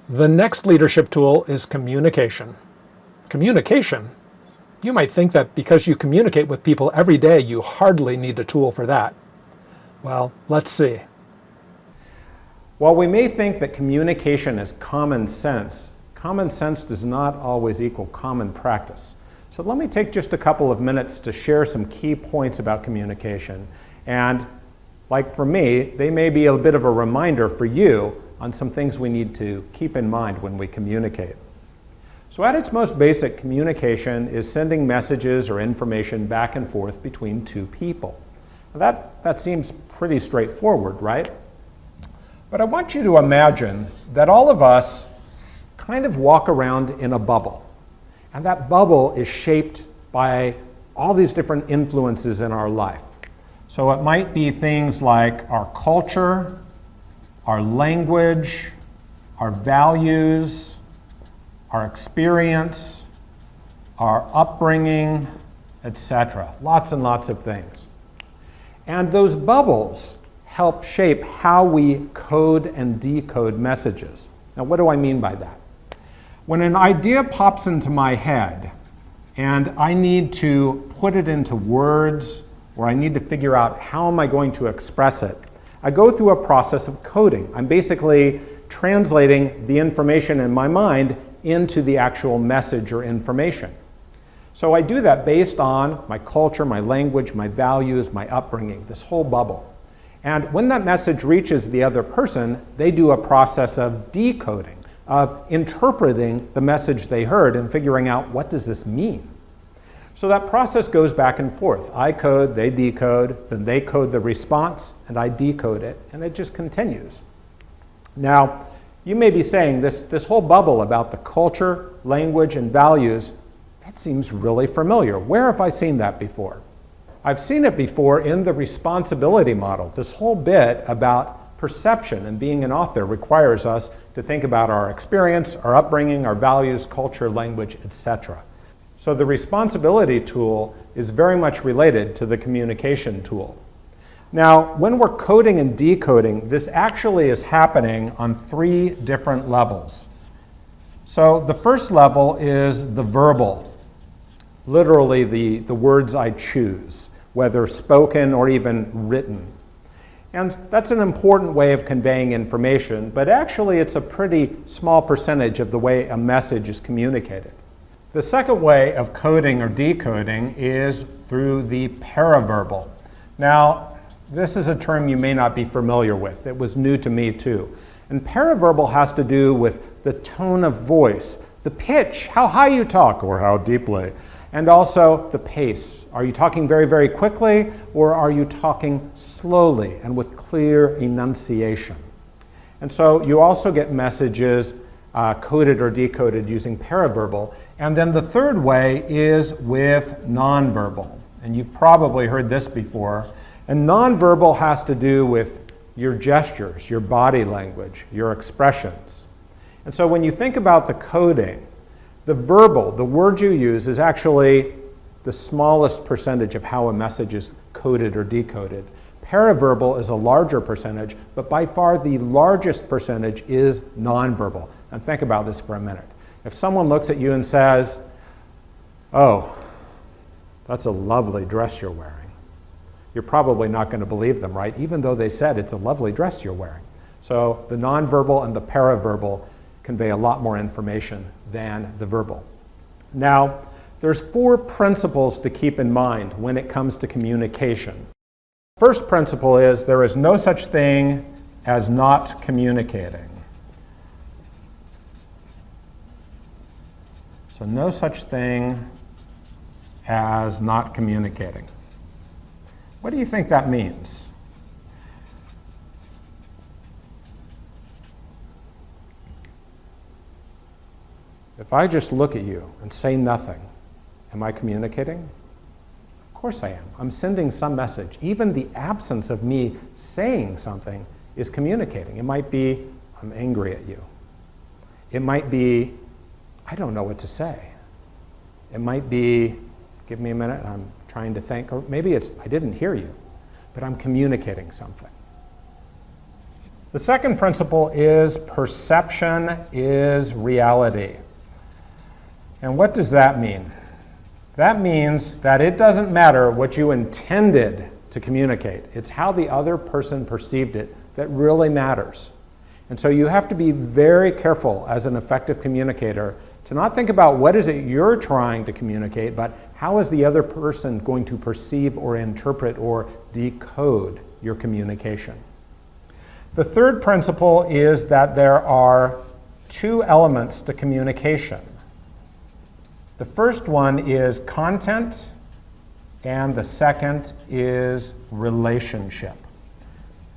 The next leadership tool is communication. Communication? You might think that because you communicate with people every day, you hardly need a tool for that. Well, let's see. While we may think that communication is common sense does not always equal common practice. So let me take just a couple of minutes to share some key points about communication. And like for me, they may be a bit of a reminder for you on some things we need to keep in mind when we communicate. So at its most basic, communication is sending messages or information back and forth between two people. Now that seems pretty straightforward, right? But I want you to imagine that all of us kind of walk around in a bubble. And that bubble is shaped by all these different influences in our life. So it might be things like our culture, our language, our values, our experience, our upbringing, etc. Lots and lots of things. And those bubbles help shape how we code and decode messages. Now, what do I mean by that? When an idea pops into my head and I need to put it into words, or I need to figure out how am I going to express it, I go through a process of coding. I'm basically translating the information in my mind into the actual message or information. So I do that based on my culture, my language, my values, my upbringing, this whole bubble. And when that message reaches the other person, they do a process of decoding, of interpreting the message they heard and figuring out, what does this mean? So that process goes back and forth. I code, they decode, then they code the response, and I decode it, and it just continues. Now, you may be saying this whole bubble about the culture, language, and values, that seems really familiar. Where have I seen that before? I've seen it before in the responsibility model. This whole bit about perception and being an author requires us to think about our experience, our upbringing, our values, culture, language, etc. So the responsibility tool is very much related to the communication tool. Now, when we're coding and decoding, this actually is happening on 3 different levels. So the first level is the verbal, literally the words I choose, whether spoken or even written. And that's an important way of conveying information, but actually it's a pretty small percentage of the way a message is communicated. The second way of coding or decoding is through the paraverbal. Now, this is a term you may not be familiar with. It was new to me too. And paraverbal has to do with the tone of voice, the pitch, how high you talk or how deeply, and also the pace. Are you talking very, very quickly, or are you talking slowly and with clear enunciation? And so you also get messages coded or decoded using paraverbal. And then the third way is with nonverbal. And you've probably heard this before. And nonverbal has to do with your gestures, your body language, your expressions. And so when you think about the coding, the verbal, the word you use, is actually the smallest percentage of how a message is coded or decoded. Paraverbal is a larger percentage, but by far the largest percentage is nonverbal. And think about this for a minute. If someone looks at you and says, "Oh, that's a lovely dress you're wearing," you're probably not going to believe them, right? Even though they said it's a lovely dress you're wearing. So the nonverbal and the paraverbal convey a lot more information than the verbal. Now, there's 4 principles to keep in mind when it comes to communication. First principle is there is no such thing as not communicating. So no such thing as not communicating. What do you think that means? If I just look at you and say nothing, am I communicating? Of course I am. I'm sending some message. Even the absence of me saying something is communicating. It might be, I'm angry at you. It might be, I don't know what to say. It might be, give me a minute, I'm trying to think, or maybe it's, I didn't hear you, but I'm communicating something. The second principle is perception is reality. And what does that mean? That means that it doesn't matter what you intended to communicate. It's how the other person perceived it that really matters. And so you have to be very careful as an effective communicator to not think about what is it you're trying to communicate, but how is the other person going to perceive or interpret or decode your communication. The third principle is that there are two elements to communication. The first one is content, and the second is relationship.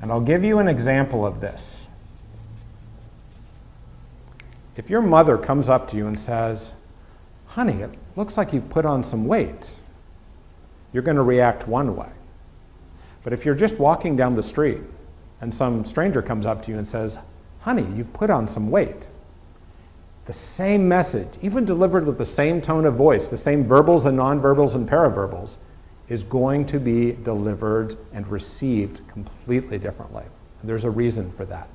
And I'll give you an example of this. If your mother comes up to you and says, "Honey, it looks like you've put on some weight," you're going to react one way. But if you're just walking down the street and some stranger comes up to you and says, "Honey, you've put on some weight," the same message, even delivered with the same tone of voice, the same verbals and nonverbals and paraverbals, is going to be delivered and received completely differently. And there's a reason for that.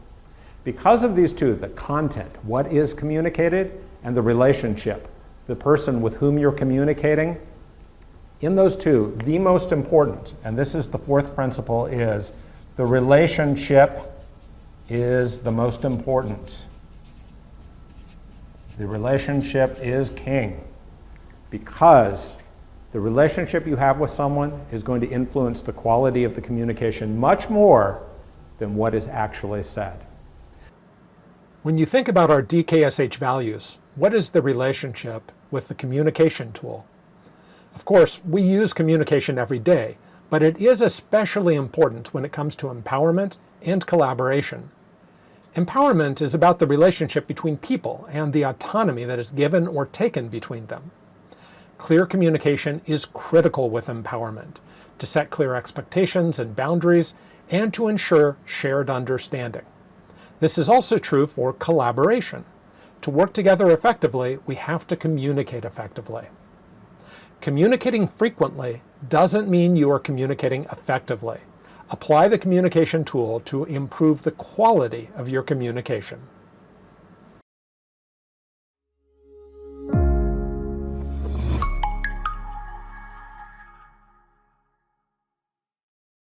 Because of these two, the content, what is communicated, and the relationship, the person with whom you're communicating, in those two, the most important, and this is the fourth principle, is the relationship is the most important. The relationship is king, because the relationship you have with someone is going to influence the quality of the communication much more than what is actually said. When you think about our DKSH values, what is the relationship with the communication tool? Of course, we use communication every day, but it is especially important when it comes to empowerment and collaboration. Empowerment is about the relationship between people and the autonomy that is given or taken between them. Clear communication is critical with empowerment, to set clear expectations and boundaries, and to ensure shared understanding. This is also true for collaboration. To work together effectively, we have to communicate effectively. Communicating frequently doesn't mean you are communicating effectively. Apply the communication tool to improve the quality of your communication.